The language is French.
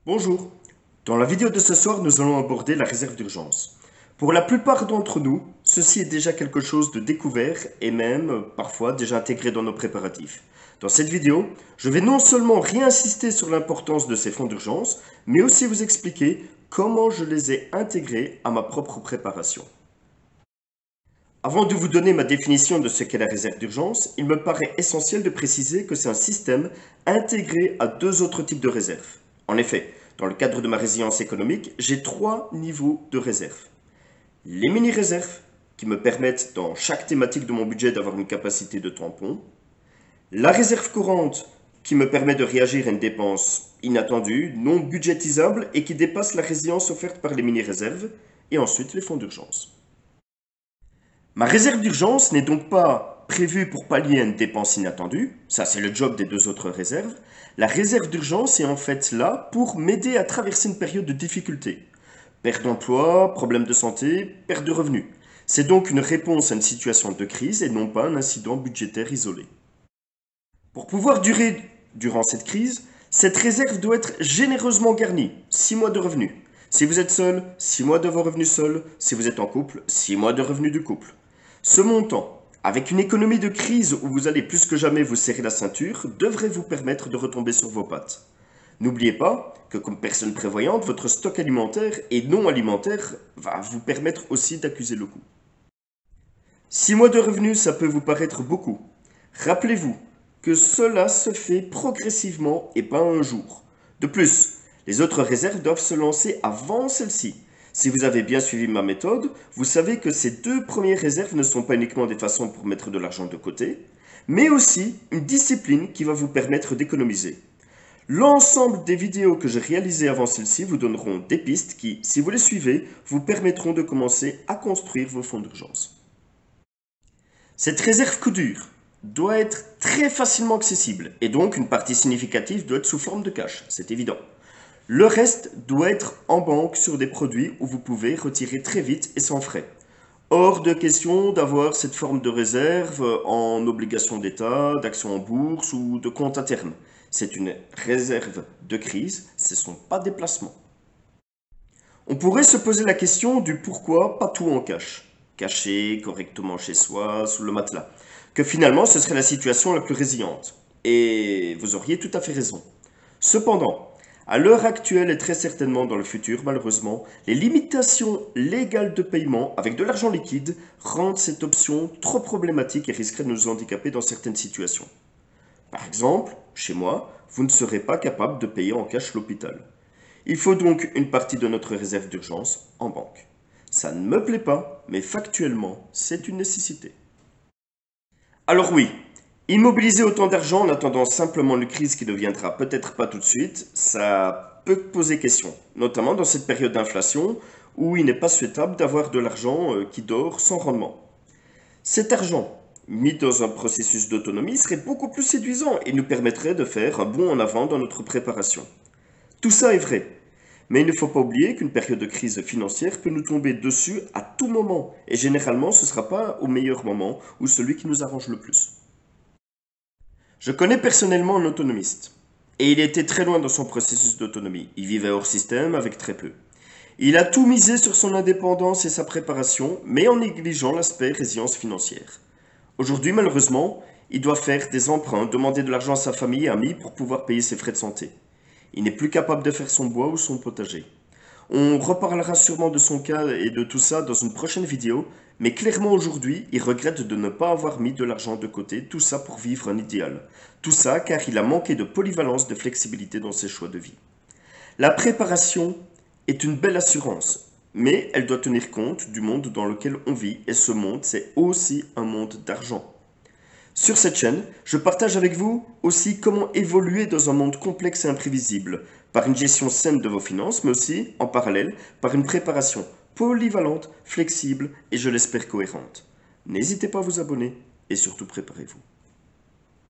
Bonjour, dans la vidéo de ce soir, nous allons aborder la réserve d'urgence. Pour la plupart d'entre nous, ceci est déjà quelque chose de découvert et même parfois déjà intégré dans nos préparatifs. Dans cette vidéo, je vais non seulement réinsister sur l'importance de ces fonds d'urgence, mais aussi vous expliquer comment je les ai intégrés à ma propre préparation. Avant de vous donner ma définition de ce qu'est la réserve d'urgence, il me paraît essentiel de préciser que c'est un système intégré à deux autres types de réserves. En effet, dans le cadre de ma résilience économique, j'ai trois niveaux de réserve. Les mini-réserves, qui me permettent dans chaque thématique de mon budget d'avoir une capacité de tampon. La réserve courante, qui me permet de réagir à une dépense inattendue, non budgétisable et qui dépasse la résilience offerte par les mini-réserves. Et ensuite, les fonds d'urgence. Ma réserve d'urgence n'est donc pas prévue pour pallier à une dépense inattendue, ça c'est le job des deux autres réserves. La réserve d'urgence est en fait là pour m'aider à traverser une période de difficulté. Perte d'emploi, problème de santé, perte de revenus. C'est donc une réponse à une situation de crise et non pas un incident budgétaire isolé. Pour pouvoir durer durant cette crise, cette réserve doit être généreusement garnie, 6 mois de revenus. Si vous êtes seul, 6 mois de vos revenus seuls. Si vous êtes en couple, 6 mois de revenus du couple. Ce montant, avec une économie de crise où vous allez plus que jamais vous serrer la ceinture, devrait vous permettre de retomber sur vos pattes. N'oubliez pas que comme personne prévoyante, votre stock alimentaire et non alimentaire va vous permettre aussi d'accuser le coup. 6 mois de revenus, ça peut vous paraître beaucoup. Rappelez-vous que cela se fait progressivement et pas un jour. De plus, les autres réserves doivent se lancer avant celle-ci. Si vous avez bien suivi ma méthode, vous savez que ces deux premières réserves ne sont pas uniquement des façons pour mettre de l'argent de côté, mais aussi une discipline qui va vous permettre d'économiser. L'ensemble des vidéos que j'ai réalisées avant celle-ci vous donneront des pistes qui, si vous les suivez, vous permettront de commencer à construire vos fonds d'urgence. Cette réserve coup dur doit être très facilement accessible et donc une partie significative doit être sous forme de cash, c'est évident. Le reste doit être en banque sur des produits où vous pouvez retirer très vite et sans frais. Hors de question d'avoir cette forme de réserve en obligations d'État, d'actions en bourse ou de compte à terme. C'est une réserve de crise, ce ne sont pas des placements. On pourrait se poser la question du pourquoi pas tout en cash. Caché correctement chez soi, sous le matelas. Que finalement ce serait la situation la plus résiliente. Et vous auriez tout à fait raison. Cependant, à l'heure actuelle et très certainement dans le futur, malheureusement, les limitations légales de paiement avec de l'argent liquide rendent cette option trop problématique et risquerait de nous handicaper dans certaines situations. Par exemple, chez moi, vous ne serez pas capable de payer en cash l'hôpital. Il faut donc une partie de notre réserve d'urgence en banque. Ça ne me plaît pas, mais factuellement, c'est une nécessité. Alors oui, immobiliser autant d'argent en attendant simplement une crise qui ne viendra peut-être pas tout de suite, ça peut poser question, notamment dans cette période d'inflation où il n'est pas souhaitable d'avoir de l'argent qui dort sans rendement. Cet argent, mis dans un processus d'autonomie, serait beaucoup plus séduisant et nous permettrait de faire un bond en avant dans notre préparation. Tout ça est vrai, mais il ne faut pas oublier qu'une période de crise financière peut nous tomber dessus à tout moment, et généralement ce ne sera pas au meilleur moment ou celui qui nous arrange le plus. Je connais personnellement un autonomiste, et il était très loin dans son processus d'autonomie. Il vivait hors système avec très peu. Il a tout misé sur son indépendance et sa préparation, mais en négligeant l'aspect résilience financière. Aujourd'hui, malheureusement, il doit faire des emprunts, demander de l'argent à sa famille et amis pour pouvoir payer ses frais de santé. Il n'est plus capable de faire son bois ou son potager. On reparlera sûrement de son cas et de tout ça dans une prochaine vidéo, mais clairement aujourd'hui, il regrette de ne pas avoir mis de l'argent de côté, tout ça pour vivre un idéal. Tout ça car il a manqué de polyvalence, de flexibilité dans ses choix de vie. La préparation est une belle assurance, mais elle doit tenir compte du monde dans lequel on vit, et ce monde, c'est aussi un monde d'argent. Sur cette chaîne, je partage avec vous aussi comment évoluer dans un monde complexe et imprévisible, par une gestion saine de vos finances, mais aussi, en parallèle, par une préparation polyvalente, flexible et je l'espère cohérente. N'hésitez pas à vous abonner et surtout préparez-vous.